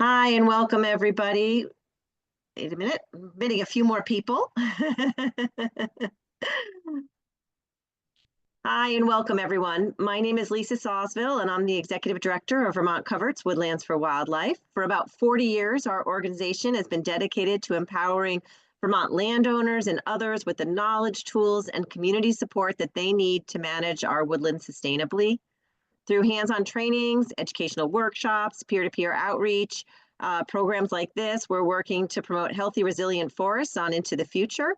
Hi, and welcome everybody. Wait a minute, I'm admitting a few more people. Hi, and welcome everyone. My name is Lisa Sawsville, and I'm the Executive Director of Vermont Coverts Woodlands for Wildlife. For about 40 years, our organization has been dedicated to empowering Vermont landowners and others with the knowledge, tools, and community support that they need to manage our woodlands sustainably. Through hands-on trainings, educational workshops, peer-to-peer outreach, programs like this, we're working to promote healthy, resilient forests on into the future.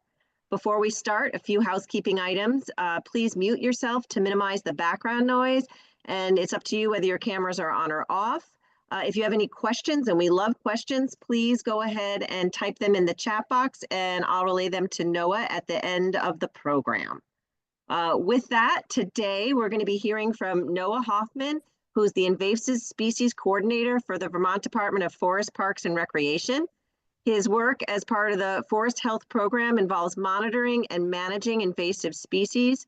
Before we start, a few housekeeping items. Please mute yourself to minimize the background noise, and it's up to you whether your cameras are on or off. If you have any questions, and we love questions, please go ahead and type them in the chat box, and I'll relay them to Noah at the end of the program. With that, today we're going to be hearing from Noah Hoffman, who's the Invasive Species Coordinator for the Vermont Department of Forest, Parks, and Recreation. His work as part of the Forest Health Program involves monitoring and managing invasive species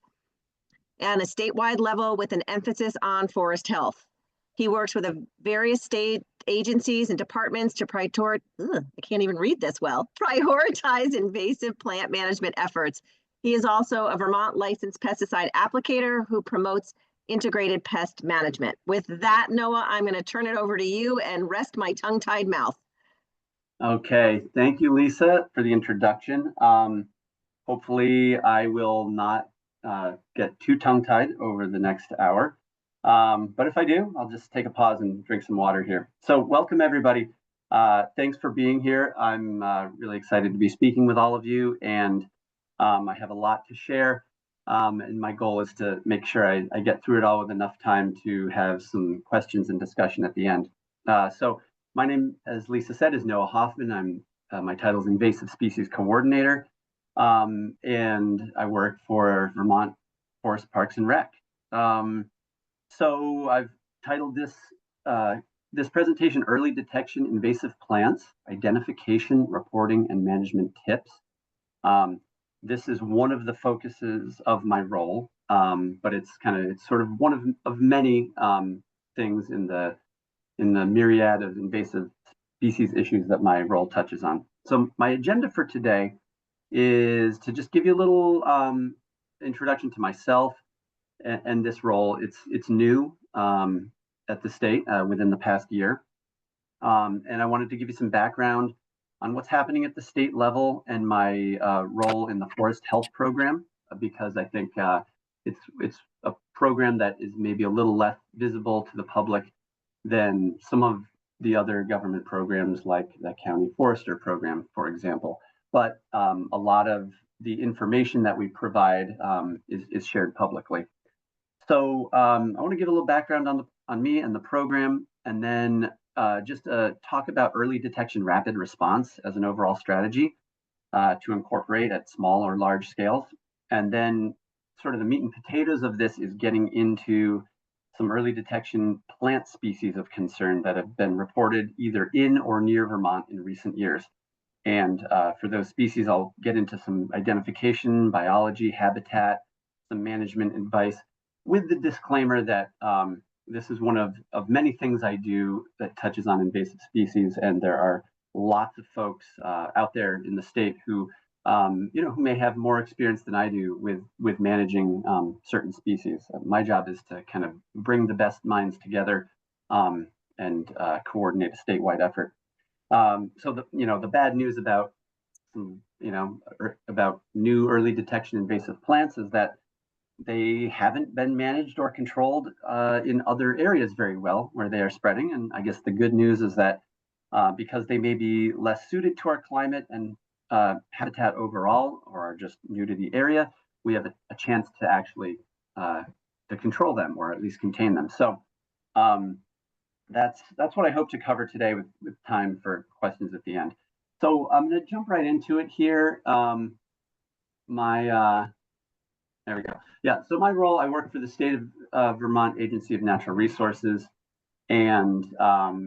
on a statewide level with an emphasis on forest health. He works with various state agencies and departments to prioritize invasive plant management efforts. He is also a Vermont licensed pesticide applicator who promotes integrated pest management. With that, Noah, I'm going to turn it over to you and rest my tongue-tied mouth. Okay, thank you, Lisa, for the introduction. Hopefully I will not get too tongue-tied over the next hour. But if I do, I'll just take a pause and drink some water here. So welcome, everybody. Thanks for being here. I'm really excited to be speaking with all of you, and I have a lot to share. And my goal is to make sure I get through it all with enough time to have some questions and discussion at the end. So my name, as Lisa said, is Noah Hoffman. My title is Invasive Species Coordinator, and I work for Vermont Forest, Parks, and Rec. So I've titled this presentation Early Detection Invasive Plants, Identification, Reporting, and Management Tips. This is one of the focuses of my role, but it's sort of one of many things in the myriad of invasive species issues that my role touches on. So my agenda for today is to just give you a little introduction to myself and this role. It's new at the state within the past year, and I wanted to give you some background on what's happening at the state level and my role in the Forest Health Program, because I think it's a program that is maybe a little less visible to the public than some of the other government programs like the County Forester Program, for example. But a lot of the information that we provide is shared publicly. So I want to give a little background on me and the program, and then just talk about early detection rapid response as an overall strategy to incorporate at small or large scales. And then sort of the meat and potatoes of this is getting into some early detection plant species of concern that have been reported either in or near Vermont in recent years. And for those species, I'll get into some identification, biology, habitat, some management advice, with the disclaimer that this is one of many things I do that touches on invasive species, and there are lots of folks out there in the state who who may have more experience than I do with managing certain species. My job is to kind of bring the best minds together and coordinate a statewide effort. So the bad news about about new early detection invasive plants is that they haven't been managed or controlled in other areas very well where they are spreading. And I guess the good news is that because they may be less suited to our climate and habitat overall, or are just new to the area, we have a chance to actually to control them, or at least contain them. So that's what I hope to cover today with time for questions at the end. So I'm going to jump right into it here. There we go. Yeah, so my role, I work for the State of Vermont Agency of Natural Resources, and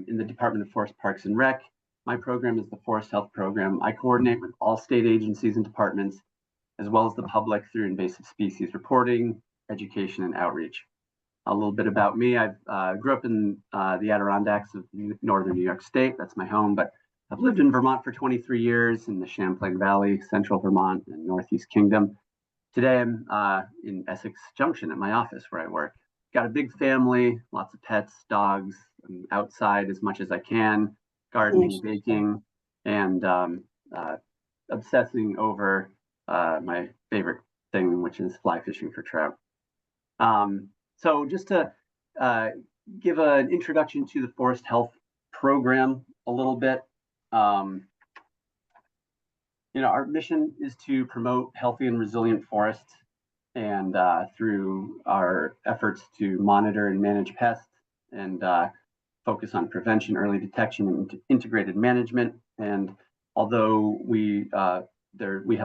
in the Department of Forest, Parks, and Rec. My program is the Forest Health Program. I coordinate with all state agencies and departments, as well as the public through invasive species reporting, education, and outreach. A little bit about me. I grew up in the Adirondacks of northern New York State. That's my home, but I've lived in Vermont for 23 years in the Champlain Valley, central Vermont, and Northeast Kingdom. Today I'm in Essex Junction at my office where I work. Got a big family, lots of pets, dogs. I'm outside as much as I can, gardening, baking, and obsessing over my favorite thing, which is fly fishing for trout. So just to give an introduction to the Forest Health Program a little bit, our mission is to promote healthy and resilient forests, and through our efforts to monitor and manage pests and focus on prevention, early detection, and integrated management. And although we have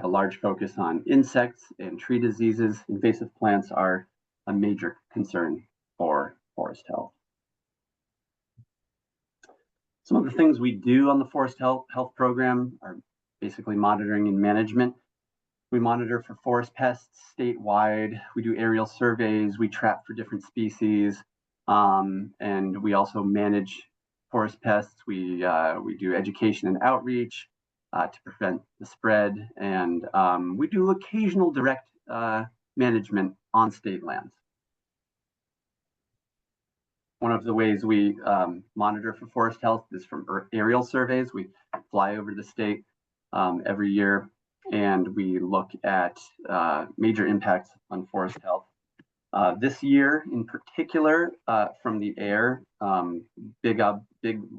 a large focus on insects and tree diseases, invasive plants are a major concern for forest health. Some of the things we do on the Forest Health Program are basically monitoring and management. We monitor for forest pests statewide. We do aerial surveys. We trap for different species, and we also manage forest pests. We do education and outreach to prevent the spread, and we do occasional direct management on state lands. One of the ways we monitor for forest health is from aerial surveys. We fly over the state every year, and we look at major impacts on forest health. This year in particular, from the air, big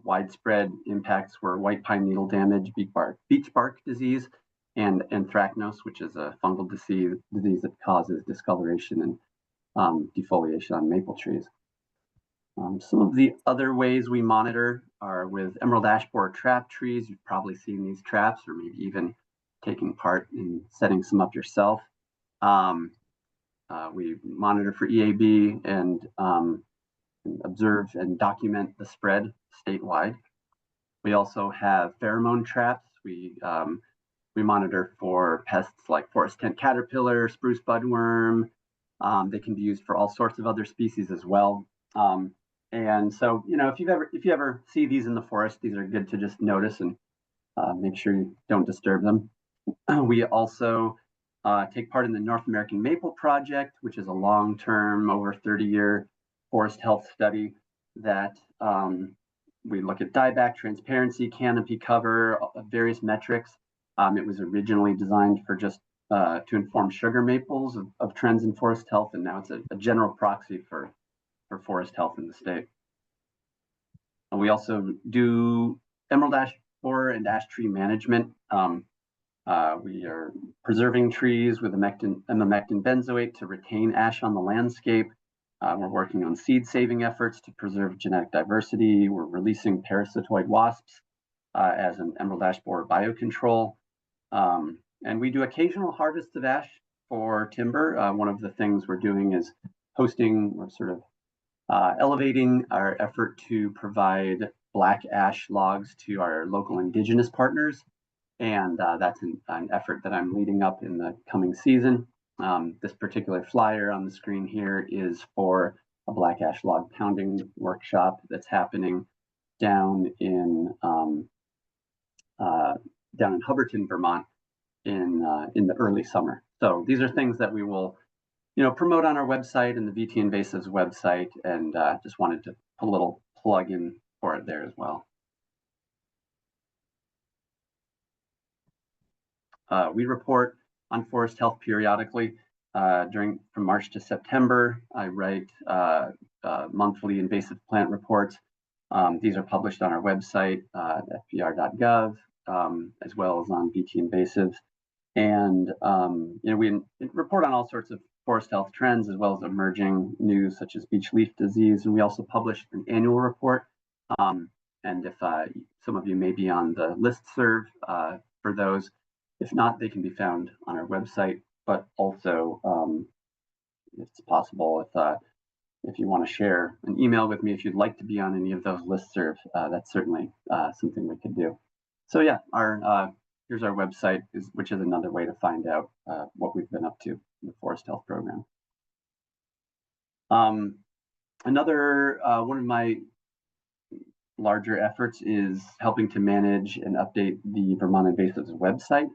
widespread impacts were white pine needle damage, beech bark disease, and anthracnose, which is a fungal disease that causes discoloration and defoliation on maple trees. Some of the other ways we monitor are with emerald ash borer trap trees. You've probably seen these traps, or maybe even taking part in setting some up yourself. We monitor for EAB and observe and document the spread statewide. We also have pheromone traps. We monitor for pests like forest tent caterpillar, spruce budworm. They can be used for all sorts of other species as well. And so, if you ever see these in the forest, these are good to just notice and make sure you don't disturb them. We also take part in the North American Maple Project, which is a long-term, over 30-year forest health study that we look at dieback, transparency, canopy cover, various metrics. It was originally designed for just to inform sugar maples of trends in forest health, and now it's a general proxy for forest health in the state. And we also do emerald ash borer and ash tree management. We are preserving trees with imamectin benzoate to retain ash on the landscape. We're working on seed saving efforts to preserve genetic diversity. We're releasing parasitoid wasps as an emerald ash borer biocontrol. And we do occasional harvests of ash for timber. One of the things we're doing is we're sort of elevating our effort to provide black ash logs to our local indigenous partners. And that's an effort that I'm leading up in the coming season. This particular flyer on the screen here is for a black ash log pounding workshop that's happening down in Hubbardton, Vermont in the early summer. So these are things that we will promote on our website and the VT Invasives website, and just wanted to put a little plug in for it there as well. We report on forest health periodically from March to September. I write monthly invasive plant reports. These are published on our website at fbr.gov, as well as on VT Invasives. And we report on all sorts of forest health trends, as well as emerging news such as beech leaf disease. And we also publish an annual report. And if some of you may be on the listserv for those, if not, they can be found on our website. But also, it's possible if you want to share an email with me, if you'd like to be on any of those listservs, that's certainly something we could do. So yeah, here's our website, which is another way to find out what we've been up to in the Forest Health Program. Another one of my larger efforts is helping to manage and update the Vermont Invasives website.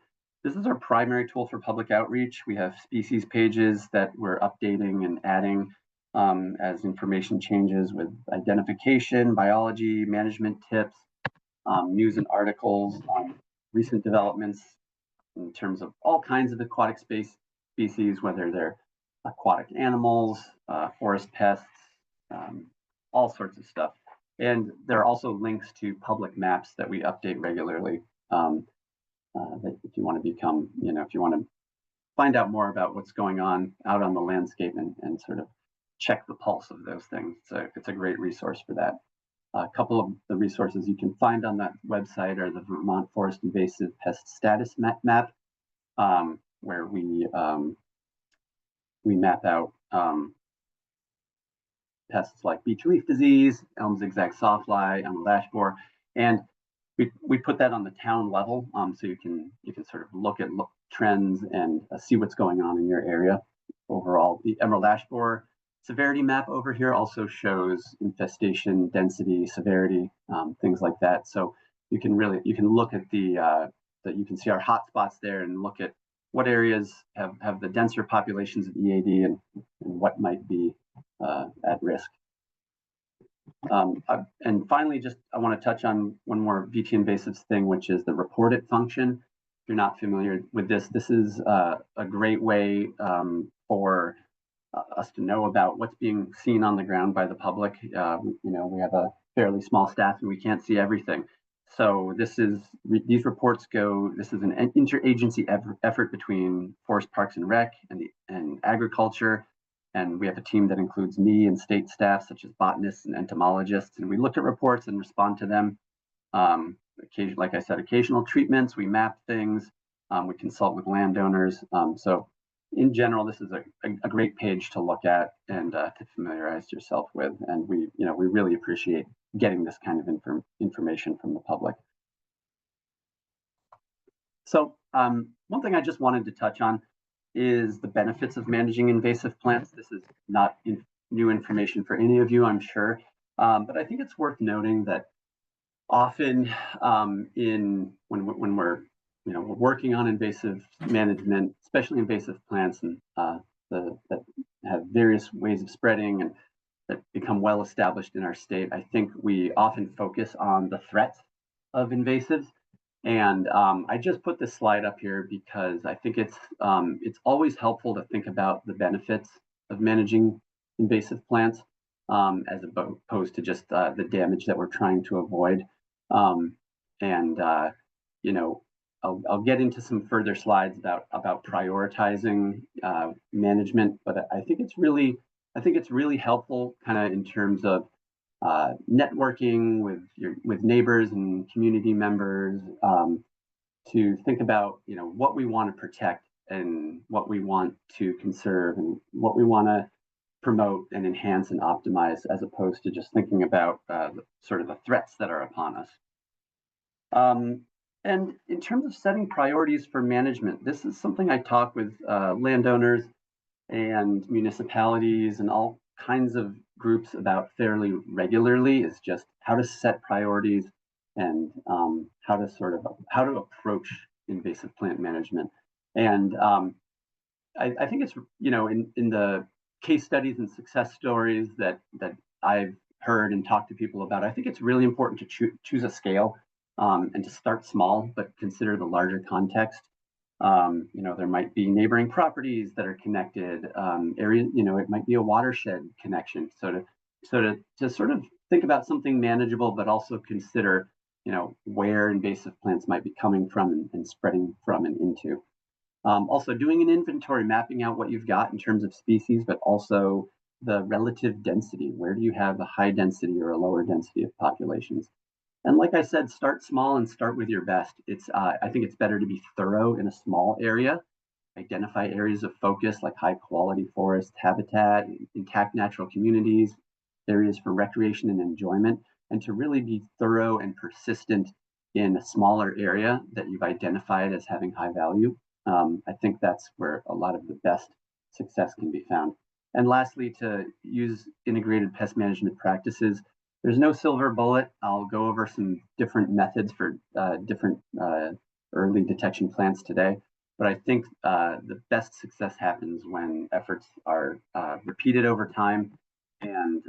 This is our primary tool for public outreach. We have species pages that we're updating and adding as information changes with identification, biology, management tips, news and articles on recent developments in terms of all kinds of aquatic species, whether they're aquatic animals, forest pests, all sorts of stuff. And there are also links to public maps that we update regularly. That if you want to become, if you want to find out more about what's going on out on the landscape and sort of check the pulse of those things, so it's a great resource for that. A couple of the resources you can find on that website are the Vermont Forest Invasive Pest Status Map, where we map out pests like beech leaf disease, elm zigzag sawfly, emerald ash borer, and we put that on the town level, so you can sort of look at trends and see what's going on in your area. Overall, the emerald ash borer severity map over here also shows infestation, density, severity, things like that. So you can look at you can see our hotspots there and look at what areas have the denser populations of EAD and what might be at risk. And finally, I want to touch on one more VT invasives thing, which is the report it function. If you're not familiar with this, this is a great way for us to know about what's being seen on the ground by the public. We have a fairly small staff and we can't see everything. So these reports this is an interagency effort between Forest Parks and Rec and agriculture. And we have a team that includes me and state staff, such as botanists and entomologists. And we look at reports and respond to them. Like I said, occasional treatments, we map things, we consult with landowners. So in general, this is a great page to look at and to familiarize yourself with. And we really appreciate getting this kind of information from the public. So one thing I just wanted to touch on is the benefits of managing invasive plants. This is not new information for any of you, I'm sure, but I think it's worth noting that often when we're working on invasive management, especially invasive plants and that have various ways of spreading and that become well established in our state, I think we often focus on the threat of invasives. And I just put this slide up here because I think it's always helpful to think about the benefits of managing invasive plants as opposed to just the damage that we're trying to avoid. I'll get into some further slides about prioritizing management, but I think it's really helpful kind of in terms of networking with neighbors and community members to think about what we want to protect and what we want to conserve and what we want to promote and enhance and optimize, as opposed to just thinking about sort of the threats that are upon us. And in terms of setting priorities for management, this is something I talk with landowners and municipalities and all kinds of groups about fairly regularly, is just how to set priorities and how to approach invasive plant management. And I think it's in the case studies and success stories that I've heard and talked to people about, I think it's really important to choose a scale and to start small, but consider the larger context. There might be neighboring properties that are connected, areas, it might be a watershed connection. So to sort of think about something manageable, but also consider, where invasive plants might be coming from and spreading from and into. Also doing an inventory, mapping out what you've got in terms of species, but also the relative density. Where do you have a high density or a lower density of populations? And like I said, start small and start with your best. I think it's better to be thorough in a small area, identify areas of focus like high quality forest habitat, intact natural communities, areas for recreation and enjoyment, and to really be thorough and persistent in a smaller area that you've identified as having high value. I think that's where a lot of the best success can be found. And lastly, to use integrated pest management practices. There's no silver bullet. I'll go over some different methods for different early detection plants today. But I think the best success happens when efforts are repeated over time and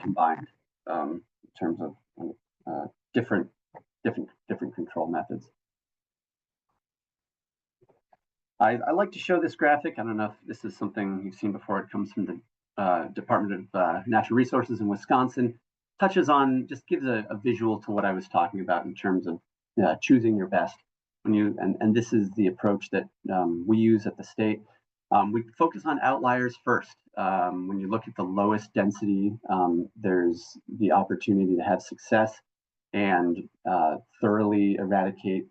combined in terms of different control methods. I like to show this graphic. I don't know if this is something you've seen before. It comes from the Department of Natural Resources in Wisconsin. Touches on, just gives a visual to what I was talking about in terms of choosing your best. When you and this is the approach that we use at the state. We focus on outliers first. When you look at the lowest density, there's the opportunity to have success and thoroughly eradicate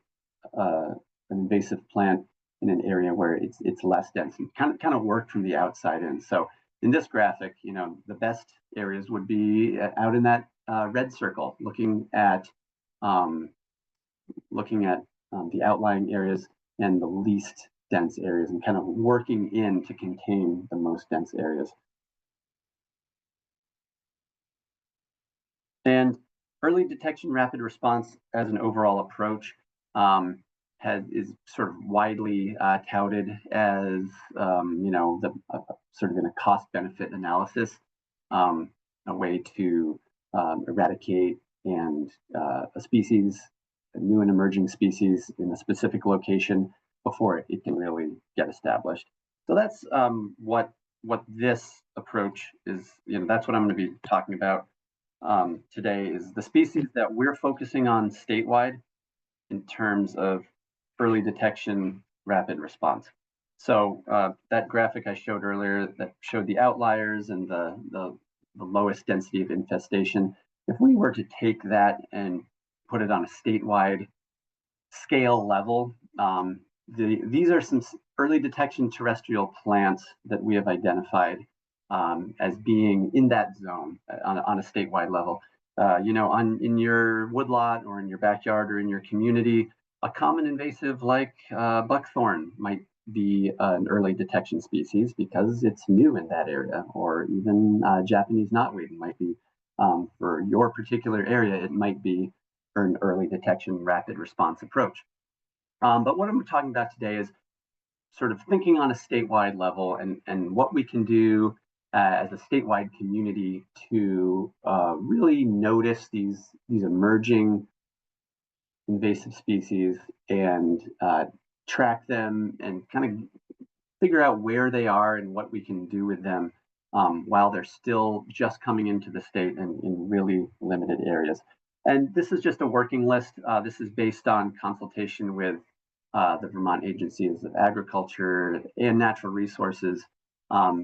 an invasive plant in an area where it's less dense, and kind of work from the outside in. So in this graphic, the best areas would be out in that red circle, looking at the outlying areas and the least dense areas, and kind of working in to contain the most dense areas. And early detection rapid response as an overall approach is sort of widely touted as sort of in a cost-benefit analysis, a way to eradicate and a species, a new and emerging species in a specific location before it can really get established. So that's what this approach is. That's what I'm going to be talking about today, is the species that we're focusing on statewide in terms of early detection, rapid response. So that graphic I showed earlier that showed the outliers and the lowest density of infestation. If we were to take that and put it on a statewide scale level, these are some early detection terrestrial plants that we have identified as being in that zone on a statewide level. In your woodlot or in your backyard or in your community, a common invasive like buckthorn might be an early detection species because it's new in that area, or even Japanese knotweed might be, for your particular area, it might be for an early detection rapid response approach. But what I'm talking about today is sort of thinking on a statewide level and what we can do as a statewide community to really notice these emerging invasive species and track them and kind of figure out where they are and what we can do with them while they're still just coming into the state and in really limited areas. And this is just a working list. This is based on consultation with the Vermont Agencies of Agriculture and Natural Resources.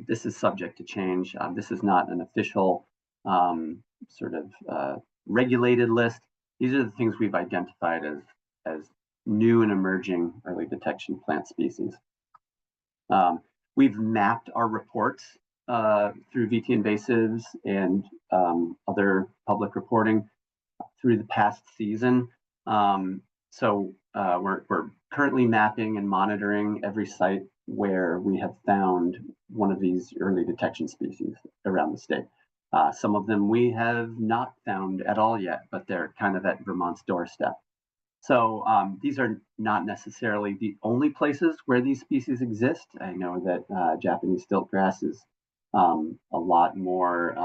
This is subject to change. This is not an official regulated list. These are the things we've identified as new and emerging early detection plant species. We've mapped our reports through VT invasives and other public reporting through the past season. So we're currently mapping and monitoring every site where we have found one of these early detection species around the state. Some of them we have not found at all yet, but they're kind of at Vermont's doorstep. So these are not necessarily the only places where these species exist. I know that Japanese stiltgrass is a lot more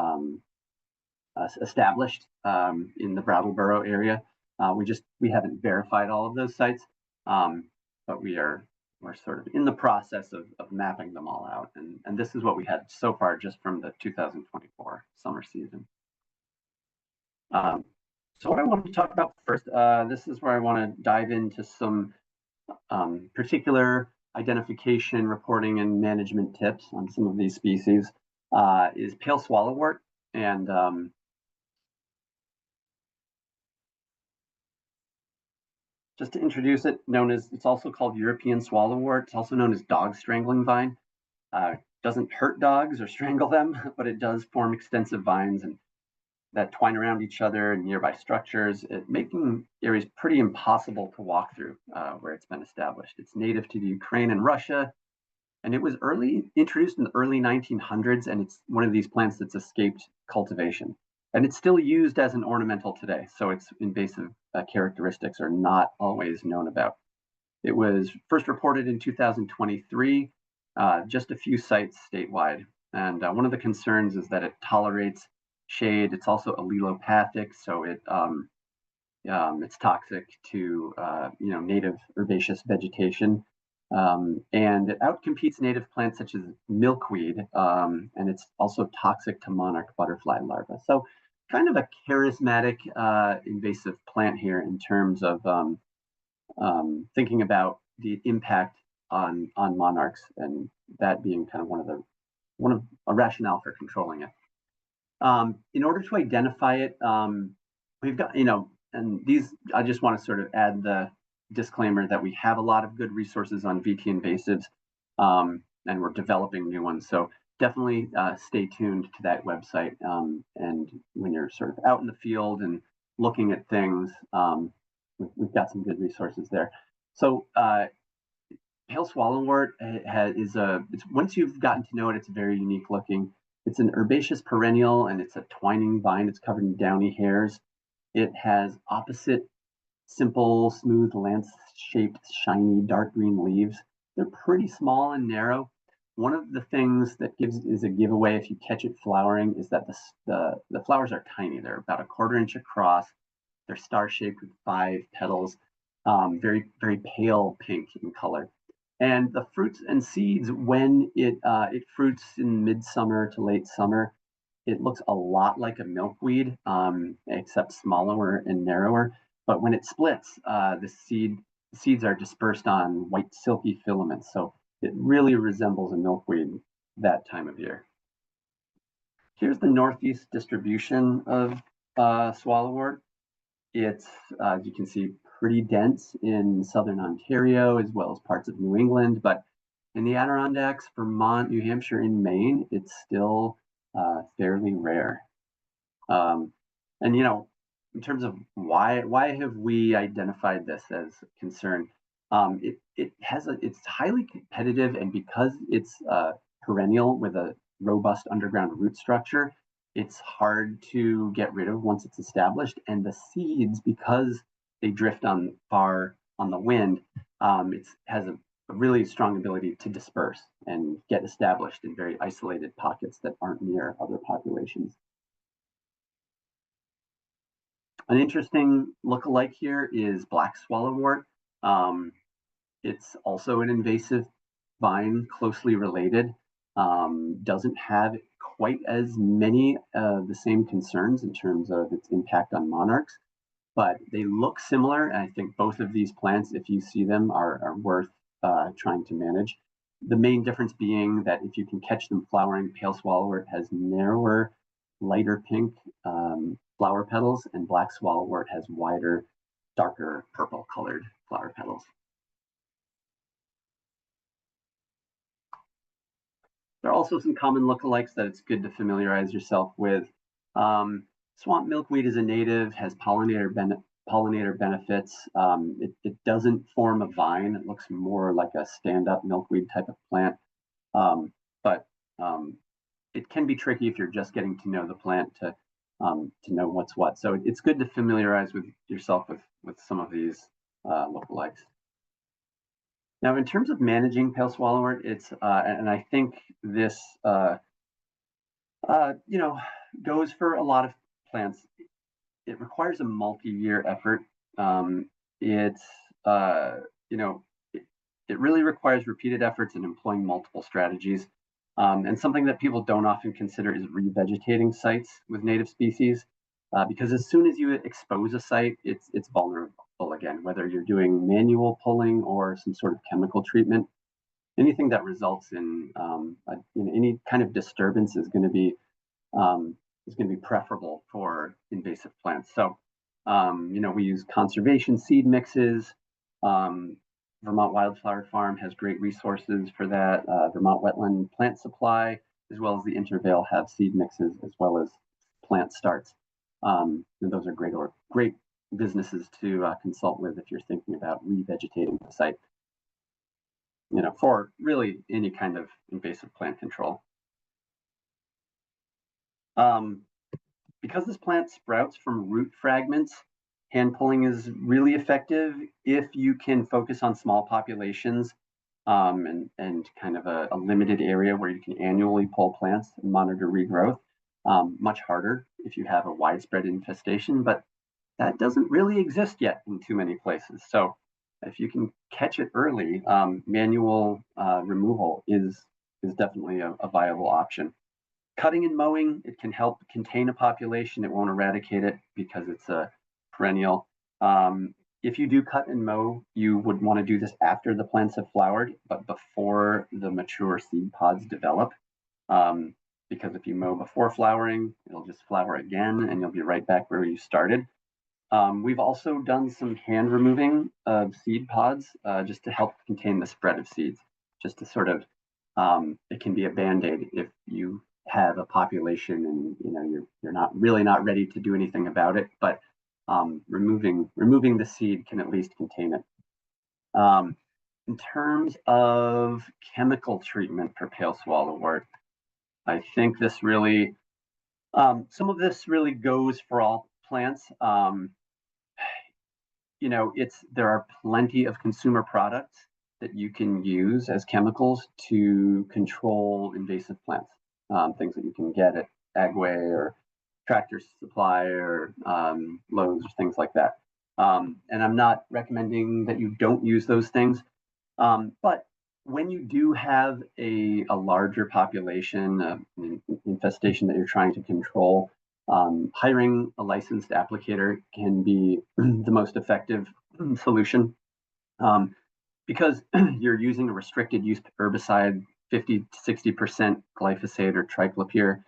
established in the Brattleboro area. We haven't verified all of those sites, but we're sort of in the process of mapping them all out. And this is what we had so far just from the 2024 summer season. So what I want to talk about first, this is where I want to dive into some particular identification, reporting, and management tips on some of these species, is pale swallowwort. And just to introduce it, it's also called European swallowwort. It's also known as dog strangling vine. Doesn't hurt dogs or strangle them, but it does form extensive vines and that twine around each other and nearby structures, making areas pretty impossible to walk through where it's been established. It's native to the Ukraine and Russia. And it was introduced in the early 1900s, and it's one of these plants that's escaped cultivation. And it's still used as an ornamental today, so its invasive characteristics are not always known about. It was first reported in 2023, just a few sites statewide. And one of the concerns is that it tolerates shade. It's also allelopathic, so it's toxic to native herbaceous vegetation. And it outcompetes native plants such as milkweed, and it's also toxic to monarch butterfly larvae. So kind of a charismatic invasive plant here in terms of thinking about the impact on monarchs, and that being kind of one of a rationale for controlling it. In order to identify it, we've got, and these, I just want to sort of add the disclaimer that we have a lot of good resources on VT invasives, and we're developing new ones. So definitely stay tuned to that website. And when you're sort of out in the field and looking at things, we've got some good resources there. So pale swallowwort it's once you've gotten to know it, it's very unique looking. It's an herbaceous perennial, and it's a twining vine. It's covered in downy hairs. It has opposite, simple, smooth, lance-shaped, shiny, dark green leaves. They're pretty small and narrow. One of the things that is a giveaway if you catch it flowering is that the flowers are tiny. They're about 1/4 inch across. They're star-shaped with 5 petals, very, very pale pink in color. And the fruits and seeds, when it fruits in midsummer to late summer, it looks a lot like a milkweed, except smaller and narrower. But when it splits, the seeds are dispersed on white silky filaments. So it really resembles a milkweed that time of year. Here's the northeast distribution of swallowwort. It's, as you can see, pretty dense in southern Ontario as well as parts of New England, but in the Adirondacks, Vermont, New Hampshire, and Maine, it's still fairly rare. And in terms of why have we identified this as a concern? It's highly competitive, and because it's perennial with a robust underground root structure, it's hard to get rid of once it's established. And the seeds, because they drift far on the wind, it has a really strong ability to disperse and get established in very isolated pockets that aren't near other populations. An interesting look-alike here is black swallowwort. It's also an invasive vine, closely related. Doesn't have quite as many of the same concerns in terms of its impact on monarchs, but they look similar. And I think both of these plants, if you see them, are worth trying to manage. The main difference being that if you can catch them flowering, pale swallowwort has narrower, lighter pink flower petals, and black swallowwort has wider, darker purple colored flower petals. There are also some common lookalikes that it's good to familiarize yourself with. Swamp milkweed is a native, has pollinator benefits. It doesn't form a vine. It looks more like a stand-up milkweed type of plant. But it can be tricky if you're just getting to know the plant to know what's what. So it's good to familiarize yourself with some of these lookalikes. Now, in terms of managing pale swallowwort, it's and I think this goes for a lot of plants. It requires a multi-year effort. It really requires repeated efforts in employing multiple strategies. And something that people don't often consider is revegetating sites with native species, because as soon as you expose a site, it's vulnerable again, whether you're doing manual pulling or some sort of chemical treatment. Anything that results in any kind of disturbance is going to be preferable for invasive plants. So, we use conservation seed mixes. Vermont Wildflower Farm has great resources for that. Vermont Wetland Plant Supply, as well as the Intervale, have seed mixes as well as plant starts. And those are great businesses to consult with if you're thinking about revegetating the site. for really any kind of invasive plant control. Because this plant sprouts from root fragments, hand pulling is really effective if you can focus on small populations and kind of a limited area where you can annually pull plants and monitor regrowth. Much harder if you have a widespread infestation, but that doesn't really exist yet in too many places. So if you can catch it early, manual removal is definitely a viable option. Cutting and mowing, it can help contain a population. It won't eradicate it because it's a perennial. If you do cut and mow, you would want to do this after the plants have flowered, but before the mature seed pods develop. Because if you mow before flowering, it'll just flower again and you'll be right back where you started. We've also done some hand removing of seed pods just to help contain the spread of seeds, just to sort of, it can be a Band-Aid if you have a population and you're not ready to do anything about it, but removing the seed can at least contain it. In terms of chemical treatment for pale swallowwort, I think this really, some of this really goes for all plants. There are plenty of consumer products that you can use as chemicals to control invasive plants. Things that you can get at Agway or Tractor Supply or Lowe's or things like that. And I'm not recommending that you don't use those things, but when you do have a larger population, an infestation that you're trying to control, hiring a licensed applicator can be the most effective solution because you're using a restricted use herbicide, 50 to 60% glyphosate or triclopyr,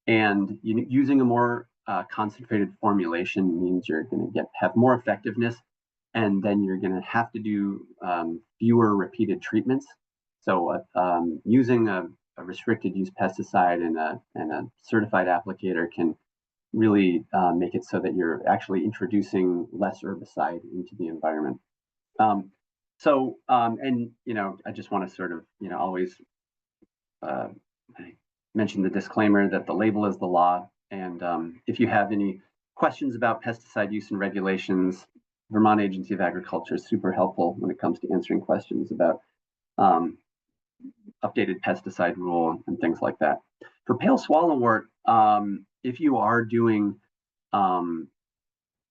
and using a more concentrated formulation means you're going to have more effectiveness, and then you're going to have to do fewer repeated treatments. So using a restricted use pesticide and a certified applicator can really make it so that you're actually introducing less herbicide into the environment. I just want to sort of, always mention the disclaimer that the label is the law. And if you have any questions about pesticide use and regulations, Vermont Agency of Agriculture is super helpful when it comes to answering questions about updated pesticide rule and things like that. For pale swallowwort, if you are doing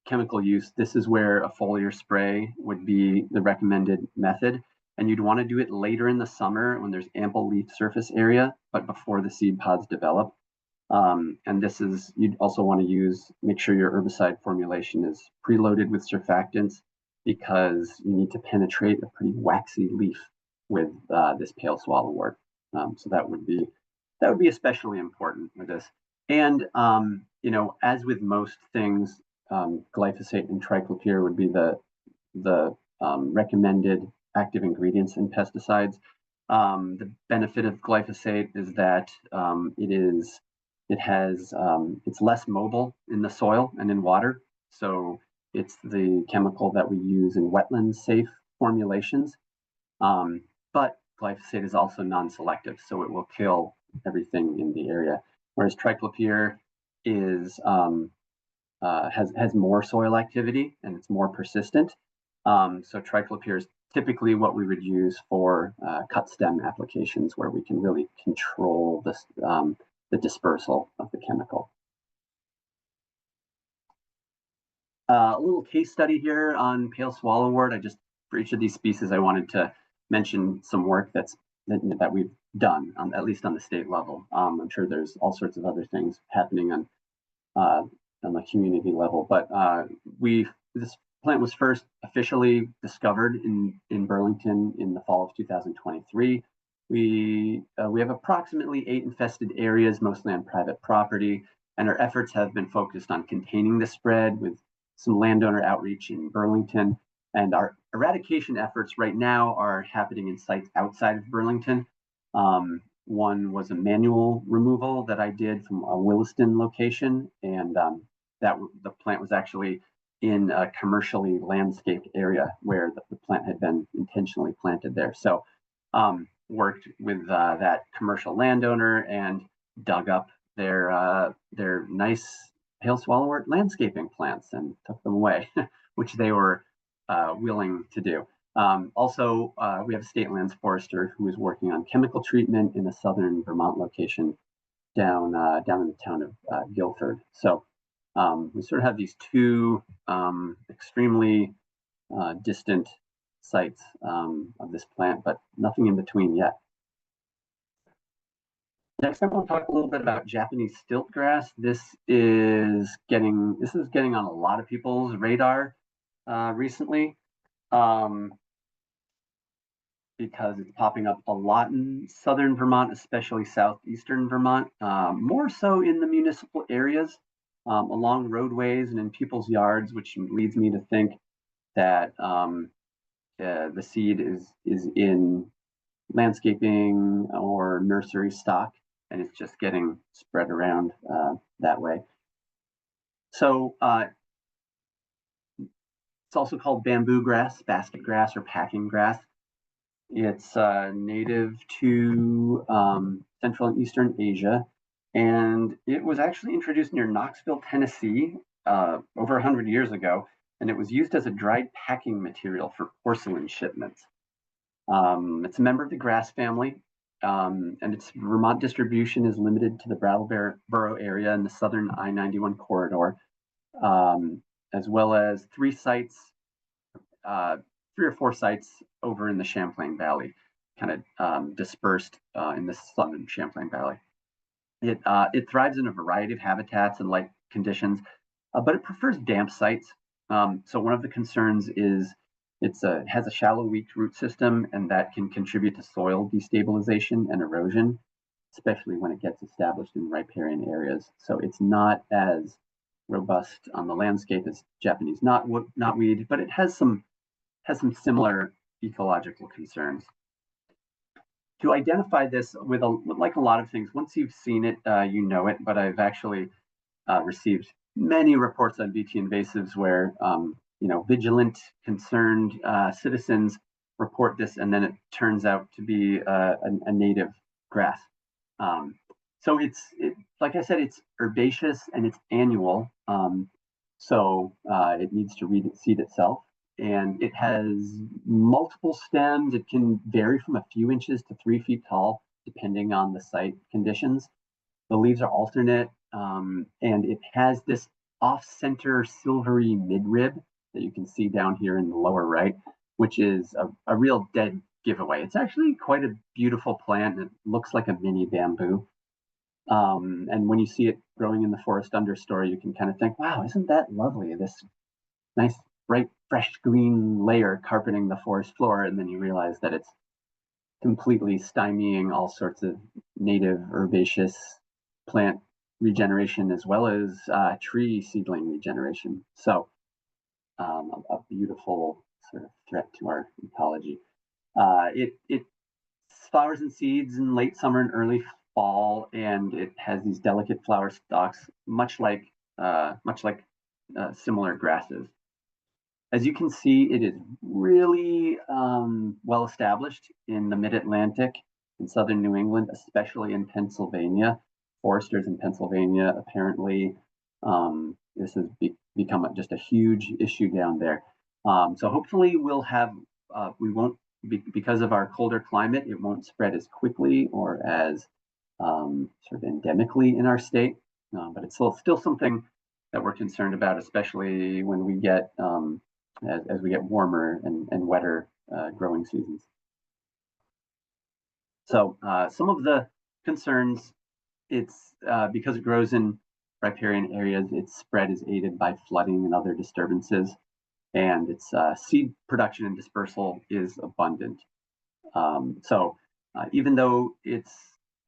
chemical use, this is where a foliar spray would be the recommended method. And you'd want to do it later in the summer when there's ample leaf surface area, but before the seed pods develop. And this is, you'd also want to make sure your herbicide formulation is preloaded with surfactants because you need to penetrate a pretty waxy leaf with this pale swallowwort. So that would be especially important with this. And as with most things, glyphosate and triclopyr would be the recommended active ingredients in pesticides. The benefit of glyphosate is that it's less mobile in the soil and in water. So it's the chemical that we use in wetland safe formulations. But glyphosate is also non-selective, so it will kill everything in the area. Whereas triclopyr has more soil activity and it's more persistent. So triclopyr is typically what we would use for cut stem applications where we can really control the dispersal of the chemical. A little case study here on pale swallowwort. For each of these species, I wanted to mention some work that we've done, at least on the state level. I'm sure there's all sorts of other things happening on the community level, but this plant was first officially discovered in Burlington in the fall of 2023. We have approximately 8 infested areas, mostly on private property, and our efforts have been focused on containing the spread with some landowner outreach in Burlington. And our eradication efforts right now are happening in sites outside of Burlington. One was a manual removal that I did from a Williston location, and the plant was actually in a commercially landscaped area where the plant had been intentionally planted there. So worked with that commercial landowner and dug up their nice pale swallowwort landscaping plants and took them away, which they were willing to do. Also, we have a state lands forester who is working on chemical treatment in a southern Vermont location down in the town of Guilford. So we sort of have these two extremely distant sites of this plant, but nothing in between yet. Next, I'm going to talk a little bit about Japanese stiltgrass. This is getting on a lot of people's radar recently because it's popping up a lot in southern Vermont, especially southeastern Vermont, more so in the municipal areas, along roadways and in people's yards, which leads me to think that the seed is in landscaping or nursery stock, and it's just getting spread around that way. So it's also called bamboo grass, basket grass, or packing grass. It's native to Central and Eastern Asia, and it was actually introduced near Knoxville, Tennessee, over 100 years ago, and it was used as a dried packing material for porcelain shipments. It's a member of the grass family, and its Vermont distribution is limited to the Brattleboro area and the southern I-91 corridor, as well as three or four sites over in the Champlain Valley, kind of dispersed in the southern Champlain Valley. It thrives in a variety of habitats and light conditions, but it prefers damp sites. So one of the concerns is it has a shallow, weak root system, and that can contribute to soil destabilization and erosion, especially when it gets established in riparian areas. So it's not as robust on the landscape as Japanese knotweed, but it has some similar ecological concerns. To identify this like a lot of things, once you've seen it, you know it, but I've actually received many reports on BT invasives where vigilant, concerned citizens report this, and then it turns out to be a native grass. So like I said, it's herbaceous and it's annual, so it needs to reseed itself. And it has multiple stems. It can vary from a few inches to 3 feet tall, depending on the site conditions. The leaves are alternate, and it has this off-center silvery midrib that you can see down here in the lower right, which is a real dead giveaway. It's actually quite a beautiful plant, and it looks like a mini bamboo. And when you see it growing in the forest understory, you can kind of think, wow, isn't that lovely? This nice, bright, fresh green layer carpeting the forest floor, and then you realize that it's completely stymieing all sorts of native herbaceous plant regeneration as well as tree seedling regeneration. So a beautiful sort of threat to our ecology. It flowers and seeds in late summer and early fall, and it has these delicate flower stalks, much like similar grasses. As you can see, it is really well established in the mid-Atlantic and southern New England, especially in Pennsylvania. Foresters in Pennsylvania, apparently, this has become just a huge issue down there. So hopefully we won't, because of our colder climate, it won't spread as quickly or as sort of endemically in our state, but it's still something that we're concerned about, especially when we get as we get warmer and wetter growing seasons. So some of the concerns, it's because it grows in riparian areas, its spread is aided by flooding and other disturbances, and its seed production and dispersal is abundant. So even though it's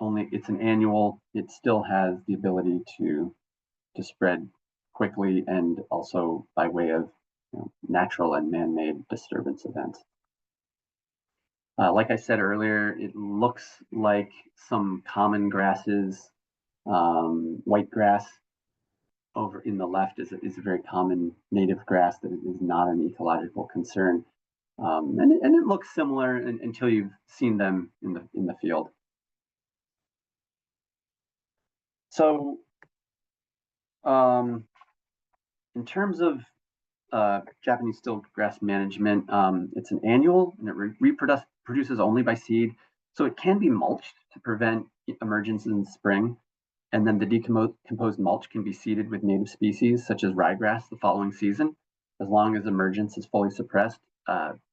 an annual, it still has the ability to spread quickly and also by way of natural and man-made disturbance events. Like I said earlier, it looks like some common grasses. White grass over in the left is a very common native grass that is not an ecological concern. And it looks similar until you've seen them in the field. So in terms of Japanese stiltgrass management, it's an annual, and it reproduces only by seed. So it can be mulched to prevent emergence in spring. And then the decomposed mulch can be seeded with native species such as ryegrass the following season, as long as emergence is fully suppressed.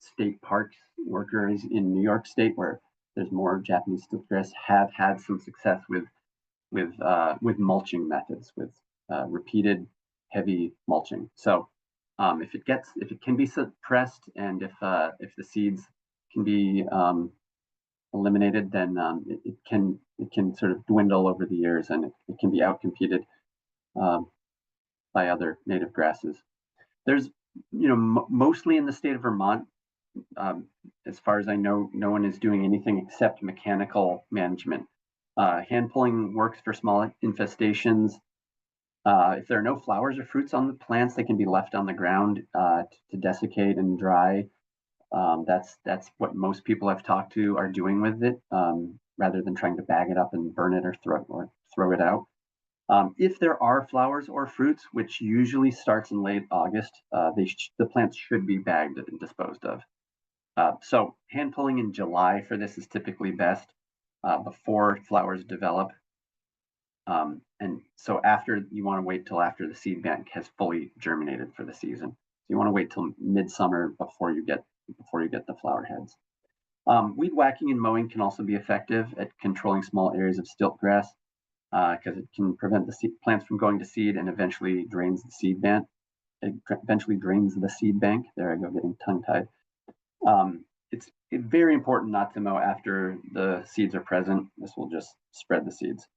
State parks workers in New York State, where there's more Japanese stiltgrass, have had some success with mulching methods, with repeated heavy mulching. So if it can be suppressed, and if the seeds can be eliminated, then it can sort of dwindle over the years, and it can be outcompeted by other native grasses. There's, mostly in the state of Vermont, as far as I know, no one is doing anything except mechanical management. Hand pulling works for small infestations. If there are no flowers or fruits on the plants, they can be left on the ground to desiccate and dry. That's what most people I've talked to are doing with it, rather than trying to bag it up and burn it or throw it out. If there are flowers or fruits, which usually starts in late August, the plants should be bagged and disposed of. So hand pulling in July for this is typically best, before flowers develop. And so you want to wait till after the seed bank has fully germinated for the season. So you want to wait till midsummer before you get the flower heads. Weed whacking and mowing can also be effective at controlling small areas of stiltgrass, because it can prevent the plants from going to seed and eventually drains the seed bank. It eventually drains the seed bank. There I go, getting tongue-tied. It's very important not to mow after the seeds are present. This will just spread the seeds.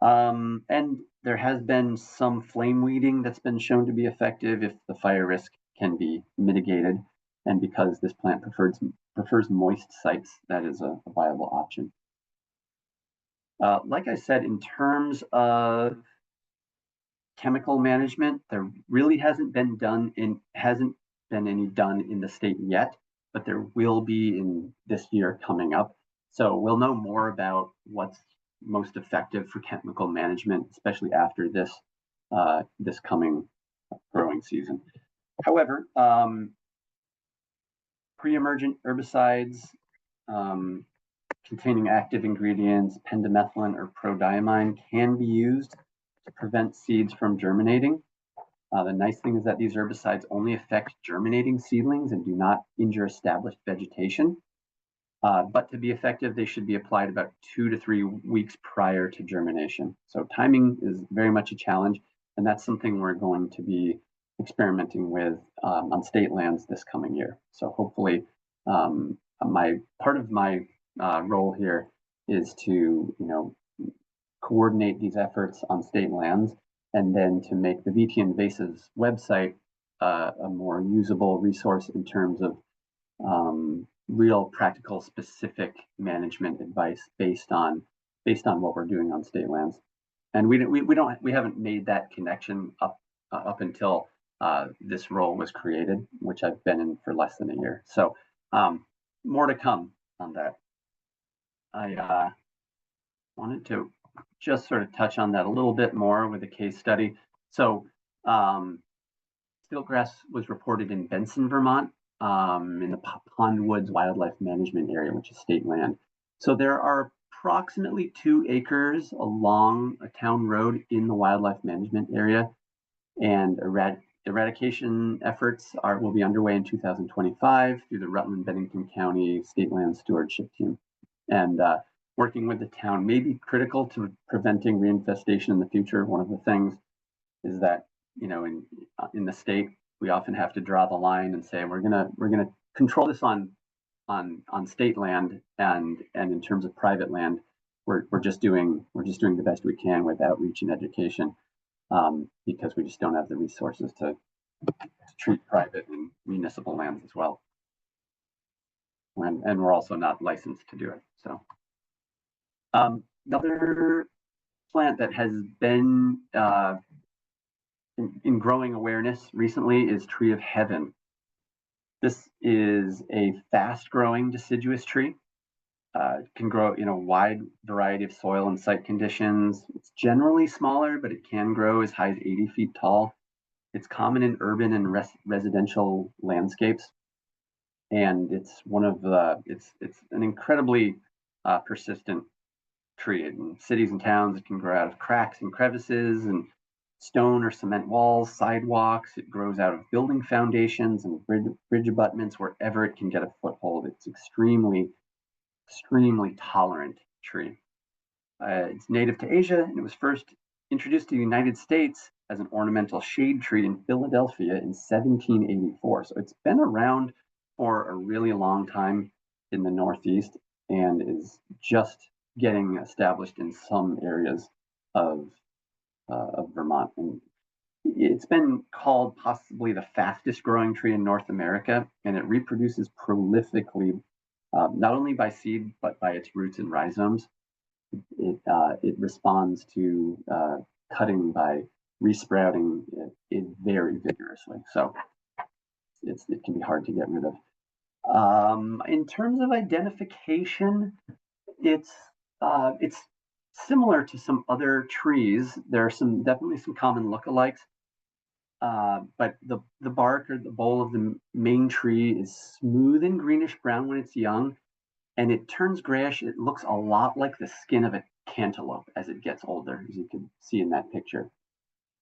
And there has been some flame weeding that's been shown to be effective if the fire risk can be mitigated. And because this plant prefers moist sites, that is a viable option. Like I said, in terms of chemical management, there really hasn't been any done in the state yet, but there will be in this year coming up. So we'll know more about what's most effective for chemical management, especially after this coming growing season. However, pre-emergent herbicides containing active ingredients, pendimethalin or prodiamine, can be used to prevent seeds from germinating. The nice thing is that these herbicides only affect germinating seedlings and do not injure established vegetation. But to be effective, they should be applied about 2 to 3 weeks prior to germination. So timing is very much a challenge, and that's something we're going to be experimenting with on state lands this coming year. So hopefully, part of my role here is to coordinate these efforts on state lands, and then to make the VT Invasives website a more usable resource in terms of real practical specific management advice based on what we're doing on state lands. And we haven't made that connection up until this role was created, which I've been in for less than a year. So more to come on that. I wanted to just sort of touch on that a little bit more with a case study. So stiltgrass was reported in Benson, Vermont, in the Pond Woods Wildlife Management Area, which is state land. So there are approximately 2 acres along a town road in the wildlife management area, and eradication efforts will be underway in 2025 through the Rutland-Bennington County State Land Stewardship Team. And working with the town may be critical to preventing reinfestation in the future. One of the things is that in the state, we often have to draw the line and say we're gonna control this on state land, and in terms of private land, we're just doing the best we can with outreach and education, because we just don't have the resources to treat private and municipal lands as well, and we're also not licensed to do it. So another plant that has been in growing awareness recently is Tree of Heaven. This is a fast-growing deciduous tree. It can grow in a wide variety of soil and site conditions. It's generally smaller, but it can grow as high as 80 feet tall. It's common in urban and residential landscapes, and it's one of the it's an incredibly persistent tree. In cities and towns, it can grow out of cracks and crevices and stone or cement walls, sidewalks. It grows out of building foundations and bridge abutments wherever it can get a foothold. It's extremely tolerant tree. It's native to Asia, and it was first introduced to the United States as an ornamental shade tree in Philadelphia in 1784. So it's been around for a really long time in the Northeast and is just getting established in some areas of Vermont. And it's been called possibly the fastest growing tree in North America, and it reproduces prolifically, not only by seed, but by its roots and rhizomes. It responds to cutting by resprouting it very vigorously. So it can be hard to get rid of. In terms of identification, it's similar to some other trees. There are definitely some common lookalikes. But the bark or the bole of the main tree is smooth and greenish brown when it's young, and it turns grayish. It looks a lot like the skin of a cantaloupe as it gets older, as you can see in that picture.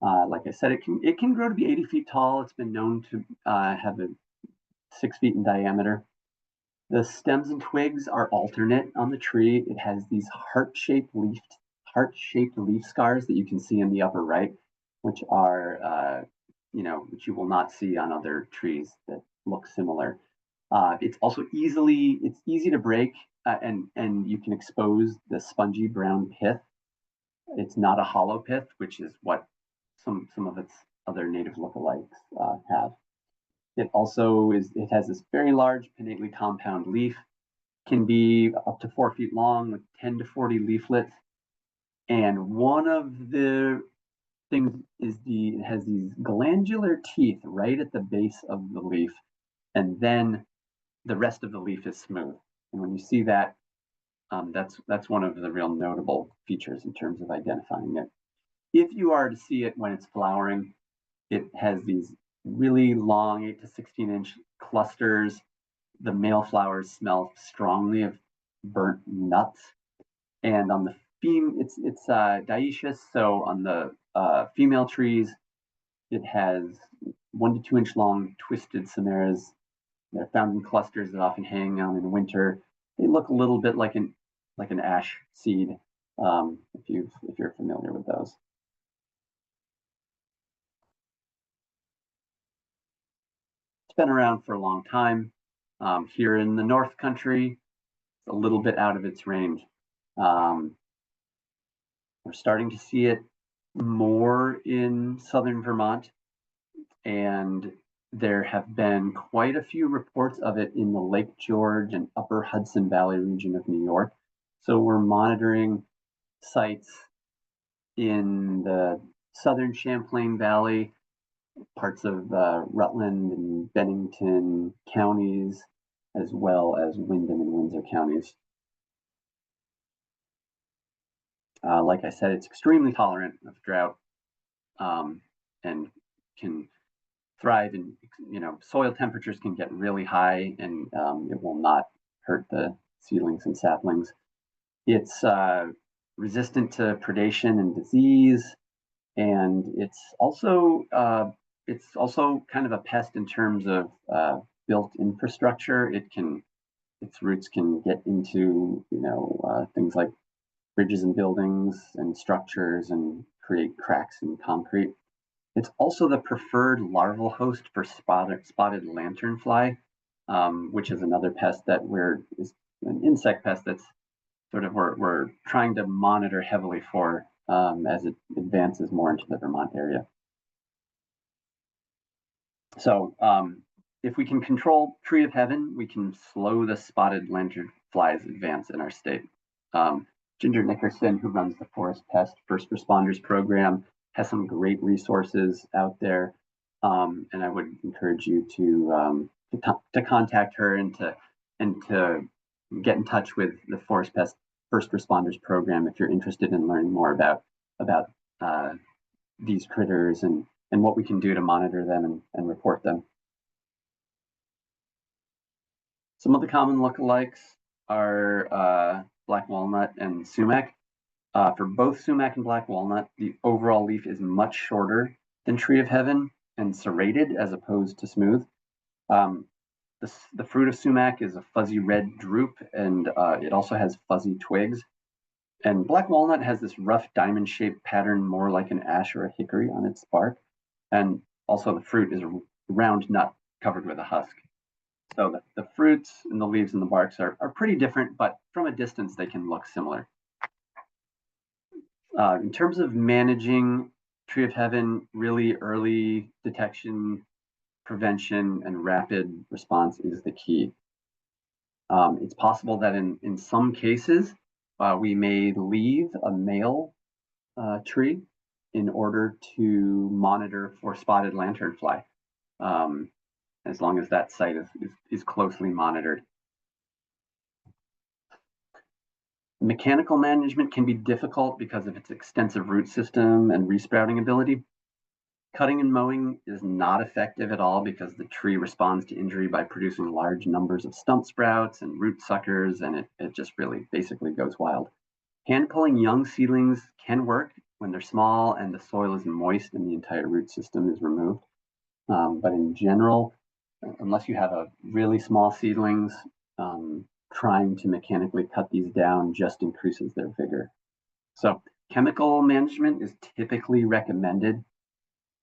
Like I said, it can grow to be 80 feet tall. It's been known to have 6 feet in diameter. The stems and twigs are alternate on the tree. It has these heart-shaped leaf scars that you can see in the upper right, which are which you will not see on other trees that look similar. It's also easy to break, and you can expose the spongy brown pith. It's not a hollow pith, which is what some of its other native lookalikes have. It has this very large pinnately compound leaf, can be up to 4 feet long with 10 to 40 leaflets. And one of the things is it has these glandular teeth right at the base of the leaf, and then the rest of the leaf is smooth. And when you see that, that's one of the real notable features in terms of identifying it. If you are to see it when it's flowering, it has these really long 8 to 16-inch clusters. The male flowers smell strongly of burnt nuts, and on the it's dioecious. So on the female trees, it has 1 to 2 inch long twisted samaras. They're found in clusters that often hang out in winter. They look a little bit like an ash seed, if you're familiar with those. It's been around for a long time. Here in the North Country, it's a little bit out of its range. We're starting to see it more in southern Vermont, and there have been quite a few reports of it in the Lake George and Upper Hudson Valley region of New York. So we're monitoring sites in the southern Champlain Valley, parts of Rutland and Bennington counties, as well as Windham and Windsor counties. Like I said, it's extremely tolerant of drought, and can thrive in, soil temperatures can get really high, and it will not hurt the seedlings and saplings. It's resistant to predation and disease, and it's also kind of a pest in terms of built infrastructure. Its roots can get into things like bridges and buildings and structures and create cracks in concrete. It's also the preferred larval host for spotted lanternfly, which is another pest is an insect pest that's sort of we're trying to monitor heavily for as it advances more into the Vermont area. So if we can control tree of heaven, we can slow the spotted lanternfly's advance in our state. Ginger Nickerson, who runs the Forest Pest First Responders Program, has some great resources out there And I would encourage you to contact her and to get in touch with the Forest Pest First Responders Program if you're interested in learning more about these critters and what we can do to monitor them and report them. Some of the common lookalikes are black walnut and sumac. For both sumac and black walnut, the overall leaf is much shorter than tree of heaven and serrated as opposed to smooth. The fruit of sumac is a fuzzy red drupe, and it also has fuzzy twigs. And black walnut has this rough diamond-shaped pattern, more like an ash or a hickory on its bark. And also the fruit is a round nut covered with a husk. So the fruits and the leaves and the barks are pretty different, but from a distance they can look similar. In terms of managing tree of heaven, really early detection, prevention, and rapid response is the key. It's possible that in some cases, we may leave a male tree in order to monitor for spotted lanternfly, as long as that site is closely monitored. Mechanical management can be difficult because of its extensive root system and resprouting ability. Cutting and mowing is not effective at all because the tree responds to injury by producing large numbers of stump sprouts and root suckers, and it just really basically goes wild. Hand pulling young seedlings can work when they're small and the soil is moist and the entire root system is removed. But in general, unless you have a really small seedlings, trying to mechanically cut these down just increases their vigor. So chemical management is typically recommended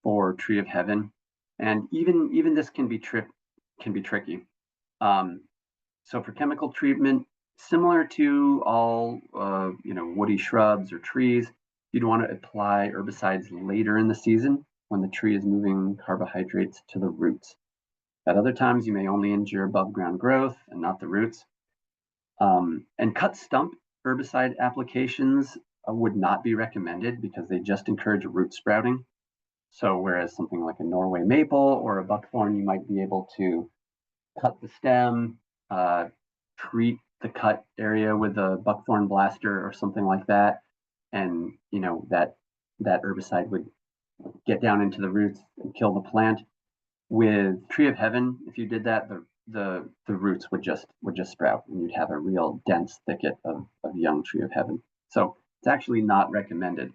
for tree of heaven, and even this can be tricky. So for chemical treatment, similar to all woody shrubs or trees, you'd want to apply herbicides later in the season when the tree is moving carbohydrates to the roots. At other times, you may only injure above ground growth and not the roots. And cut stump herbicide applications would not be recommended because they just encourage root sprouting. So whereas something like a Norway maple or a buckthorn, you might be able to cut the stem, treat the cut area with a buckthorn blaster or something like that, and that herbicide would get down into the roots and kill the plant. With tree of heaven, if you did that, the roots would just sprout, and you'd have a real dense thicket of young tree of heaven. So it's actually not recommended.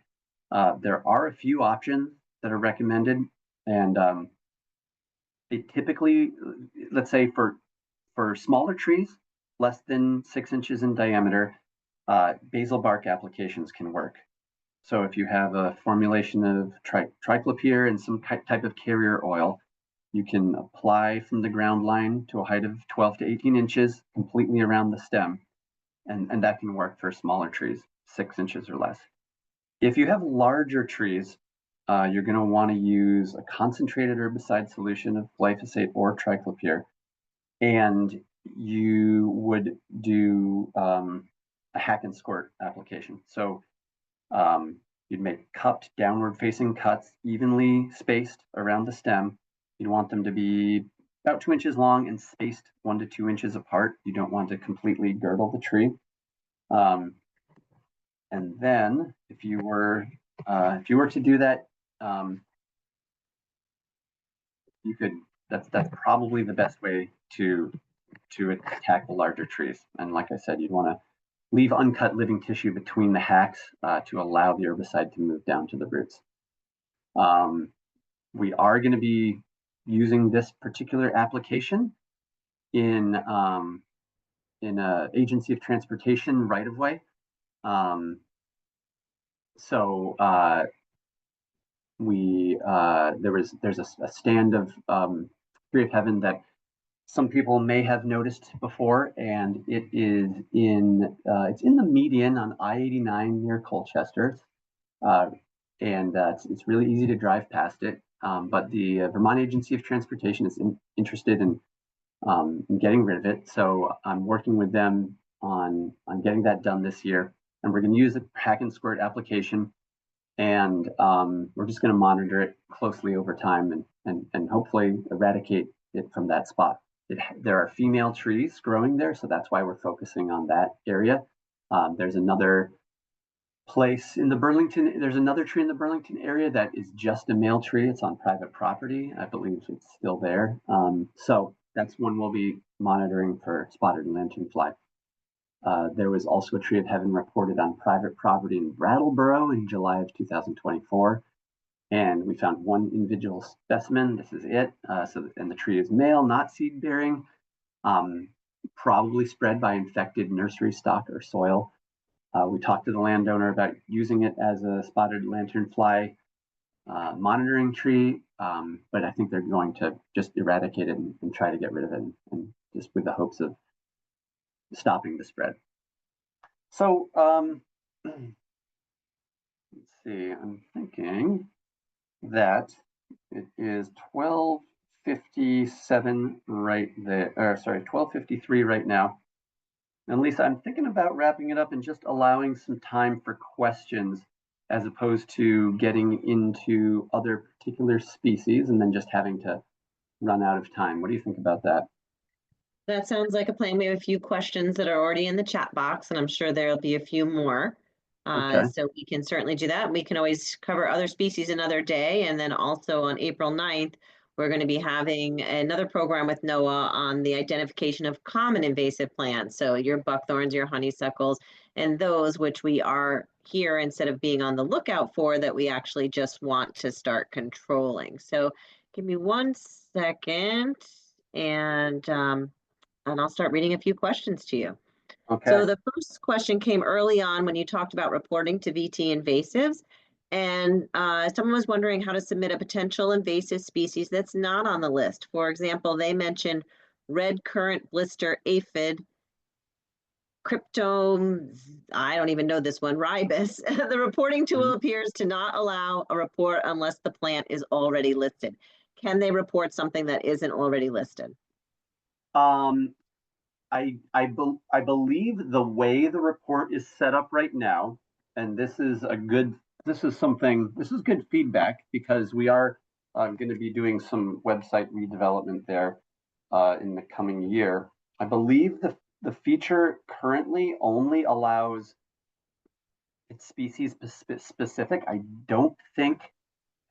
There are a few options that are recommended, and they typically, let's say for smaller trees, less than 6 inches in diameter, basal bark applications can work. So if you have a formulation of triclopyr and some type of carrier oil, you can apply from the ground line to a height of 12 to 18 inches completely around the stem, and that can work for smaller trees, 6 inches or less. If you have larger trees, you're going to want to use a concentrated herbicide solution of glyphosate or triclopyr, and you would do a hack and squirt application. So you'd make cupped downward facing cuts evenly spaced around the stem. You'd want them to be about 2 inches long and spaced 1 to 2 inches apart. You don't want to completely girdle the tree. And then if you were to do that, you could, that's probably the best way to attack the larger trees. And like I said, you'd want to leave uncut living tissue between the hacks to allow the herbicide to move down to the roots. We are going to be using this particular application in an agency of transportation right of way. There's a stand of tree of heaven that some people may have noticed before, and it is it's in the median on I-89 near Colchester, and it's really easy to drive past it. But the Vermont Agency of Transportation is interested in getting rid of it, so I'm working with them on getting that done this year, and we're going to use the hack and squirt application. And we're just going to monitor it closely over time and hopefully eradicate it from that spot. There are female trees growing there, so that's why we're focusing on that area. There's another place in the Burlington, there's another tree in the Burlington area that is just a male tree. It's on private property. I believe it's still there. So that's one we'll be monitoring for spotted lanternfly. There was also a tree of heaven reported on private property in Brattleboro in July of 2024. And we found one individual specimen. This is it. And the tree is male, not seed bearing, probably spread by infected nursery stock or soil. We talked to the landowner about using it as a spotted lanternfly monitoring tree, but I think they're going to just eradicate it and try to get rid of it, and just with the hopes of stopping the spread. So let's see, I'm thinking that it is 12:57 right there, or sorry, 12:53 right now. And Lisa, I'm thinking about wrapping it up and just allowing some time for questions as opposed to getting into other particular species and then just having to run out of time. What do you think about that? That sounds like a plan. We have a few questions that are already in the chat box, and I'm sure there'll be a few more. Okay. So we can certainly do that. We can always cover other species another day. And then also on April 9th, we're going to be having another program with Noah on the identification of common invasive plants. So your buckthorns, your honeysuckles, and those which we are here instead of being on the lookout for, that we actually just want to start controlling. So give me 1 second, and I'll start reading a few questions to you. Okay. So the first question came early on when you talked about reporting to VT invasives. And someone was wondering how to submit a potential invasive species that's not on the list. For example, they mentioned red currant blister aphid, cryptome, I don't even know this one, ribus. The reporting tool appears to not allow a report unless the plant is already listed. Can they report something that isn't already listed? I believe the way the report is set up right now, and this is good feedback, because we are going to be doing some website redevelopment there in the coming year. I believe the feature currently only allows it's species specific. I don't think,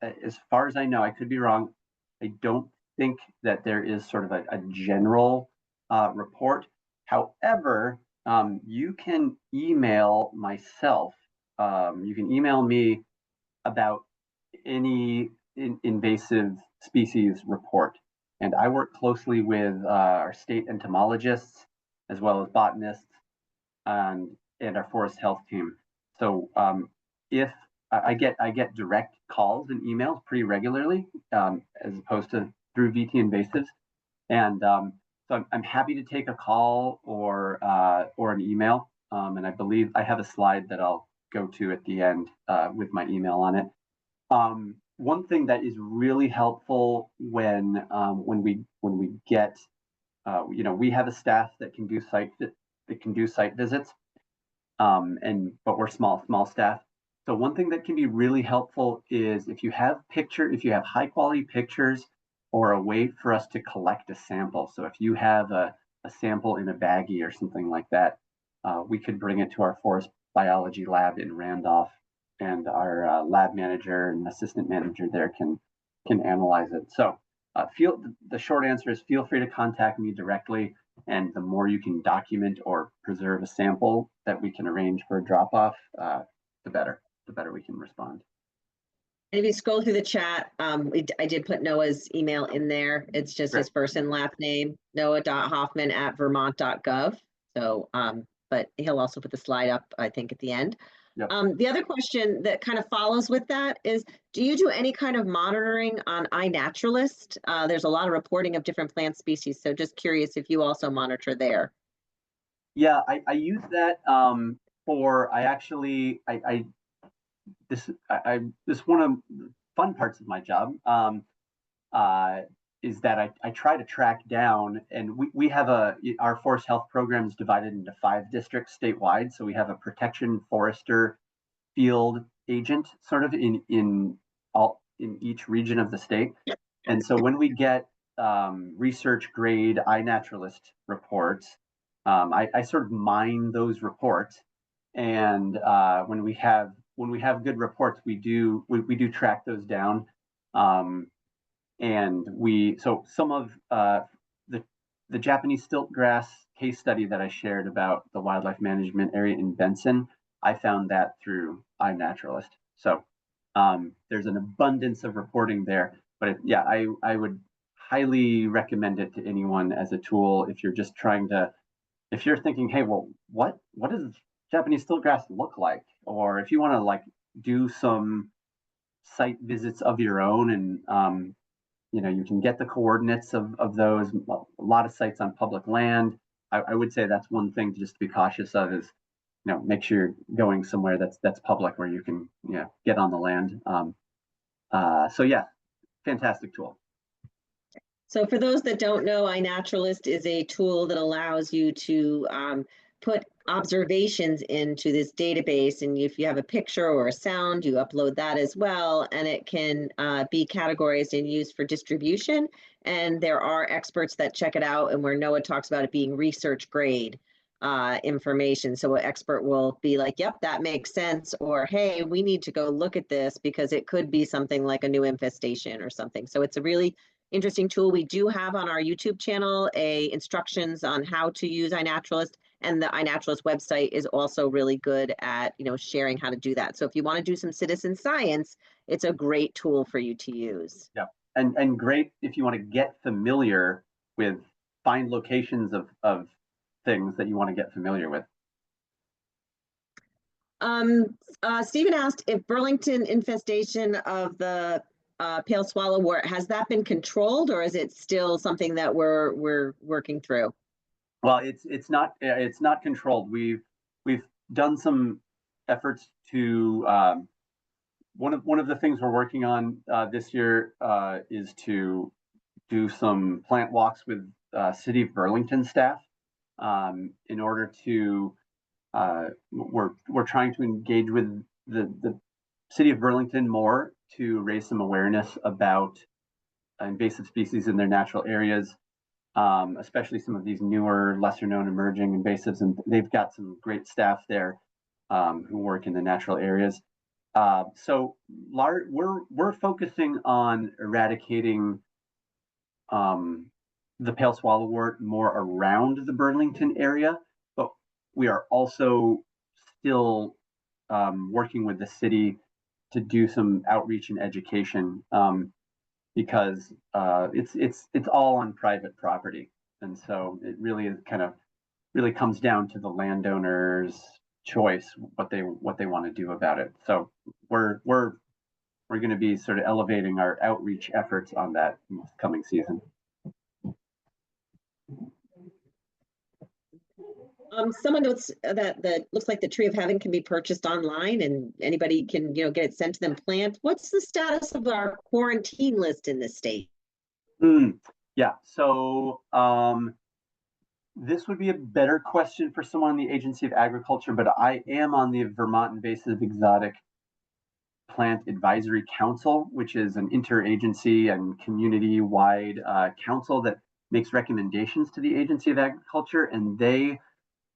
as far as I know, I could be wrong, I don't think that there is sort of a general report. However, you can email myself. You can email me about any invasive species report. And I work closely with our state entomologists, as well as botanists, and our forest health team. So if I get direct calls and emails pretty regularly, as opposed to through VT invasives, and so I'm happy to take a call or an email. And I believe I have a slide that I'll go to at the end with my email on it. One thing that is really helpful when we get, we have a staff that can do site visits, but we're small staff. So one thing that can be really helpful is if you have high quality pictures or a way for us to collect a sample. So if you have a sample in a baggie or something like that, we could bring it to our forest biology lab in Randolph, and our lab manager and assistant manager there can analyze it. So the short answer is feel free to contact me directly, and the more you can document or preserve a sample that we can arrange for a drop off, the better we can respond. And if you scroll through the chat, I did put Noah's email in there. It's just his first and last name, noah.hoffman@vermont.gov. So, but he'll also put the slide up, I think, at the end. Yep. The other question that kind of follows with that is, do you do any kind of monitoring on iNaturalist? There's a lot of reporting of different plant species. So just curious if you also monitor there. Yeah, I use that this one of the fun parts of my job is that I try to track down, and we have our forest health program is divided into 5 districts statewide. So we have a protection forester field agent sort of in each region of the state. And so when we get research grade iNaturalist reports, I sort of mine those reports, and when we have good reports, we do track those down, and so some of the Japanese stiltgrass case study that I shared about the wildlife management area in Benson, I found that through iNaturalist. So there's an abundance of reporting there, but yeah, I would highly recommend it to anyone as a tool if you're just if you're thinking, hey, well, what does Japanese stiltgrass look like? Or if you want to like do some site visits of your own, and you can get the coordinates of those. A lot of sites on public land. I would say that's one thing just to be cautious of is, make sure you're going somewhere that's public where you can get on the land. So yeah, fantastic tool. So for those that don't know, iNaturalist is a tool that allows you to put observations into this database. And if you have a picture or a sound, you upload that as well. And it can be categorized and used for distribution. And there are experts that check it out, and where Noah talks about it being research grade information. So an expert will be like, yep, that makes sense. Or, hey, we need to go look at this because it could be something like a new infestation or something. So it's a really interesting tool. We do have on our YouTube channel instructions on how to use iNaturalist, and the iNaturalist website is also really good at sharing how to do that. So if you want to do some citizen science, it's a great tool for you to use. Yeah, and great if you want to get familiar with, find locations of things that you want to get familiar with. Stephen asked if Burlington infestation of the pale swallowwort, has that been controlled, or is it still something that we're working through? Well, it's not controlled. We've done some efforts to one of the things we're working on this year is to do some plant walks with City of Burlington staff in order to we're trying to engage with the City of Burlington more to raise some awareness about invasive species in their natural areas, especially some of these newer, lesser known emerging invasives. And they've got some great staff there who work in the natural areas. So we're focusing on eradicating the pale swallowwort more around the Burlington area, but we are also still working with the city to do some outreach and education because it's all on private property, and so it really is really comes down to the landowner's choice what they want to do about it. So we're going to be sort of elevating our outreach efforts on that coming season. Someone notes that looks like the Tree of Heaven can be purchased online, and anybody can get it sent to them plant. What's the status of our quarantine list in this state? Yeah, so this would be a better question for someone in the Agency of Agriculture, but I am on the Vermont Invasive Exotic Plant Advisory Council, which is an interagency and community-wide council that makes recommendations to the Agency of Agriculture, and they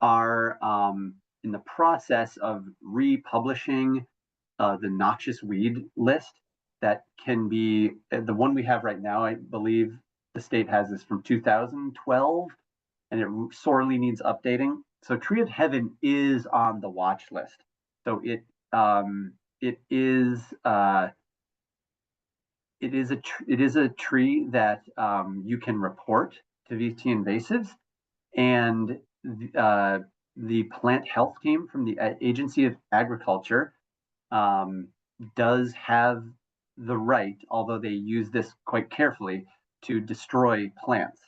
are in the process of republishing the noxious weed list that can be the one we have right now. I believe the state has this from 2012, and it sorely needs updating. So Tree of Heaven is on the watch list. So it is a tree that you can report to VT invasives, and the plant health team from the Agency of Agriculture does have the right, although they use this quite carefully, to destroy plants.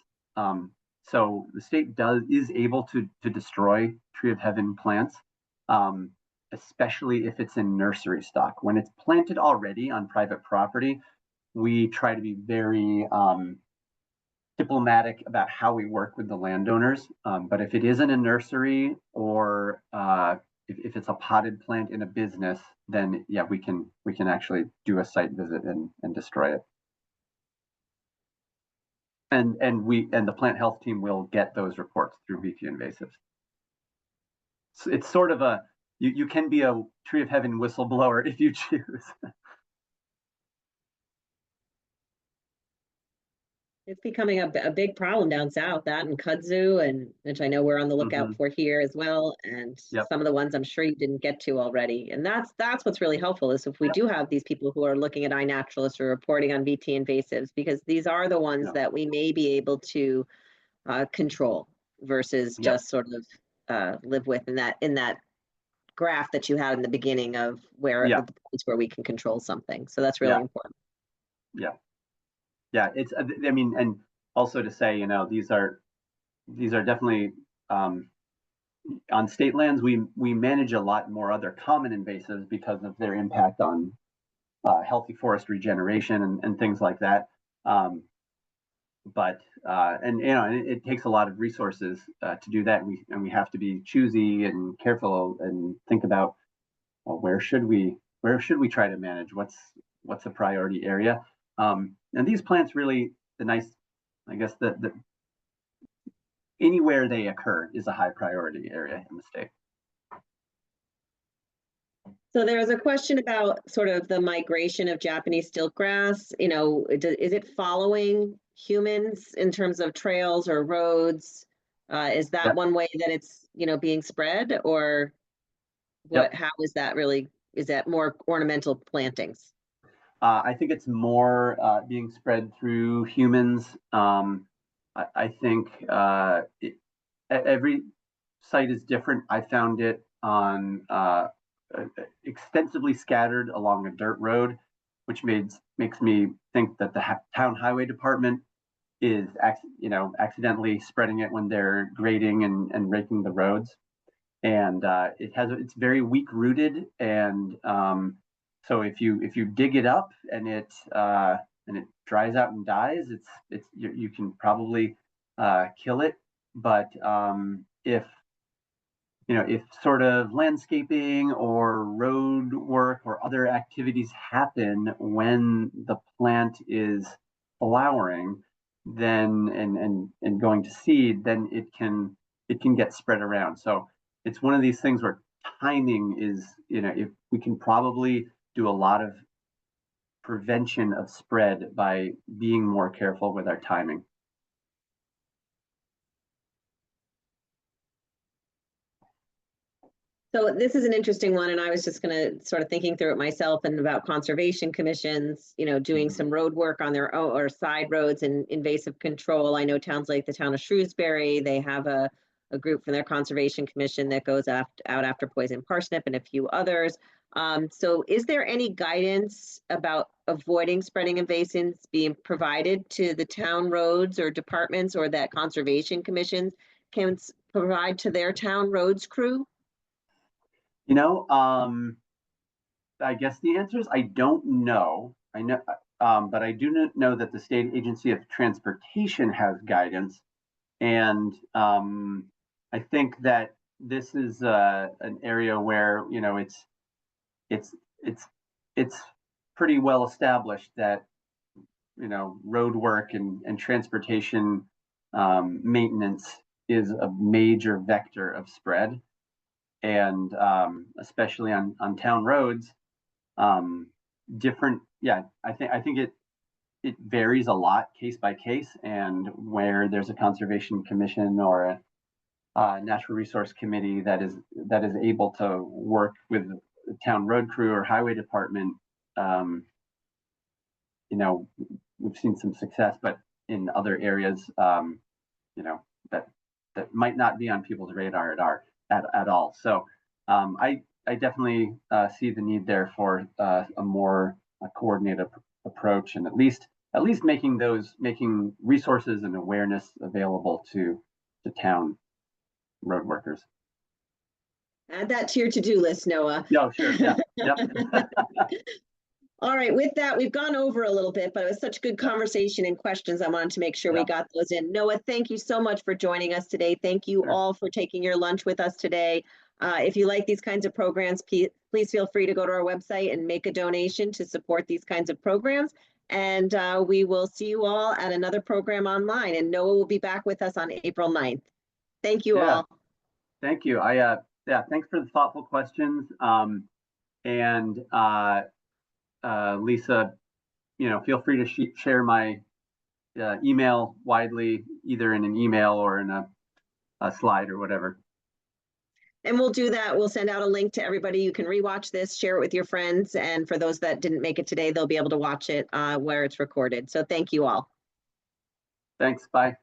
So the state is able to destroy Tree of Heaven plants, especially if it's in nursery stock. When it's planted already on private property, we try to be very diplomatic about how we work with the landowners. But if it is in a nursery or if it's a potted plant in a business, then yeah, we can actually do a site visit and destroy it. And the plant health team will get those reports through VP Invasives. So it's sort of a, you can be a tree of heaven whistleblower if you choose. It's becoming a big problem down south, that and kudzu, and which I know we're on the lookout for here as well. And Yep. some of the ones I'm sure you didn't get to already. And that's what's really helpful is if we do have these people who are looking at iNaturalist or reporting on VT invasives, because these are the ones that we may be able to control versus just sort of live with in that graph that you had in the beginning of where the points where we can control something. So that's really important. Yeah, it's, I mean, and also to say, you know, these are definitely, on state lands, we manage a lot more other common invasives because of their impact on healthy forest regeneration and things like that. But and you know, it takes a lot of resources to do that. And we have to be choosy and careful and think about, well, where should we try to manage? What's a priority area? And these plants really, I guess the anywhere they occur is a high priority area in the state. So there was a question about sort of the migration of Japanese stiltgrass. You know, is it following humans in terms of trails or roads? Is that one way that it's, you know, being spread, or what? How is that really? Is that more ornamental plantings? I think it's more being spread through humans. I think every site is different. I found it on extensively scattered along a dirt road, which makes me think that the town highway department is accidentally spreading it when they're grading and raking the roads. And it's very weak rooted, and so if you dig it up and it dries out and dies, you can probably kill it. But if sort of landscaping or road work or other activities happen when the plant is flowering, then and going to seed, then it can get spread around. So it's one of these things where timing is, if we can probably do a lot of prevention of spread by being more careful with our timing. So this is an interesting one, and I was just going to sort of thinking through it myself and about conservation commissions, you know, doing some road work on their own or side roads and invasive control. I know towns like the town of Shrewsbury, they have a group from their conservation commission that goes out after poison parsnip and a few others. So is there any guidance about avoiding spreading invasives being provided to the town roads or departments, or that conservation commissions can provide to their town roads crew? I guess the answer is I don't know. I know, but I do know that the State Agency of Transportation has guidance, and I think that this is an area where it's pretty well established that road work and transportation maintenance is a major vector of spread. And especially on town roads, different. Yeah, I think it varies a lot case by case, and where there's a conservation commission or a natural resource committee that is able to work with the town road crew or highway department, we've seen some success, but in other areas, that might not be on people's radar at all. So I definitely see the need there for a more coordinated approach, and at least making resources and awareness available to town road workers. Add that to your to-do list, Noah. Yeah, sure. Yeah. Yep. All right, with that, we've gone over a little bit, but it was such a good conversation and questions. I wanted to make sure we got those in. Noah, thank you so much for joining us today. Thank you all for taking your lunch with us today. If you like these kinds of programs, please feel free to go to our website and make a donation to support these kinds of programs. And we will see you all at another program online. And Noah will be back with us on April 9th. Thank you Yeah, all. thank you. Yeah, thanks for the thoughtful questions. And Lisa, feel free to share my email widely, either in an email or in a slide or whatever. And we'll do that. We'll send out a link to everybody. You can rewatch this, share it with your friends. And for those that didn't make it today, they'll be able to watch it where it's recorded. So thank you all. Thanks. Bye.